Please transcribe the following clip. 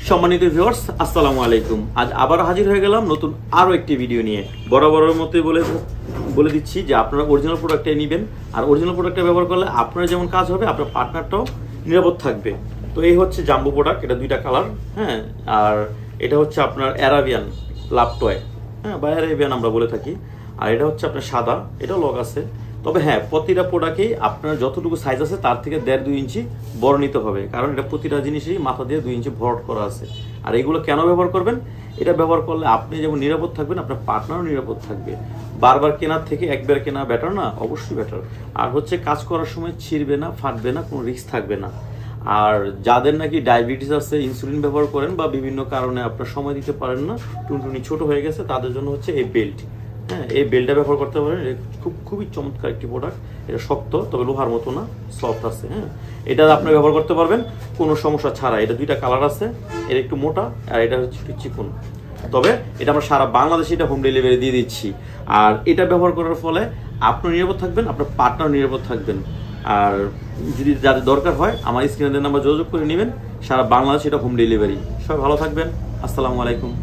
সম্মানিত ভিউয়ার্স, আসসালামু আলাইকুম। আজ আবার হাজির হয়ে গেলাম নতুন আরও একটি ভিডিও নিয়ে। বরাবরের মতোই বলে দিচ্ছি যে আপনারা অরিজিনাল প্রোডাক্টটাই নেবেন, আর অরিজিনাল প্রোডাক্টটা ব্যবহার করলে আপনার যেমন কাজ হবে আপনার পার্টনারটাও নিরাপদ থাকবে। তো এই হচ্ছে জাম্বো প্রোডাক্ট, এটা দুইটা কালার, হ্যাঁ। আর এটা হচ্ছে আপনার অ্যারাবিয়ান লাভ টয়, হ্যাঁ, বা অ্যারাবিয়ান আমরা বলে থাকি। আর এটা হচ্ছে আপনার সাদা, এটাও লক আছে। তবে হ্যাঁ, প্রতিটা প্রোডাক্টেই আপনার যতটুকু সাইজ আছে তার থেকে 1.5-2 ইঞ্চি বড় নিতে হবে, কারণ এটা প্রতিটা জিনিসই মাথা দিয়ে 2 ইঞ্চি ভরাট করা আছে। আর এগুলো কেন ব্যবহার করবেন? এটা ব্যবহার করলে আপনি যেমন নিরাপদ থাকবেন, আপনার পার্টনারও নিরাপদ থাকবে। বারবার কেনার থেকে একবার কেনা বেটার না? অবশ্যই বেটার। আর হচ্ছে কাজ করার সময় ছিঁড়বে না, ফাটবে না, কোনো রিস্ক থাকবে না। আর যাদের নাকি ডায়াবেটিস আছে, ইনসুলিন ব্যবহার করেন বা বিভিন্ন কারণে আপনার সময় দিতে পারেন না, টুনটুনি ছোট হয়ে গেছে, তাদের জন্য হচ্ছে এই বেল্ট। হ্যাঁ, এই বেল্টটা ব্যবহার করতে পারেন। খুবই চমৎকার একটি প্রোডাক্ট। এটা শক্ত, তবে লোহার মতো না, সফট আছে। হ্যাঁ, এটা আপনি ব্যবহার করতে পারবেন কোনো সমস্যা ছাড়া। এটা দুইটা কালার আছে, এটা একটু মোটা আর এটা হচ্ছে একটু চিকন। তবে এটা আমরা সারা বাংলাদেশে এটা হোম ডেলিভারি দিয়ে দিচ্ছি। আর এটা ব্যবহার করার ফলে আপনি নিরাপদ থাকবেন, আপনার পার্টনার নিরাপদ থাকবেন। আর যদি যাদের দরকার হয় আমার স্ক্রিনে নাম্বার যোগাযোগ করে নেবেন। সারা বাংলাদেশে এটা হোম ডেলিভারি। সবাই ভালো থাকবেন। আসসালামু আলাইকুম।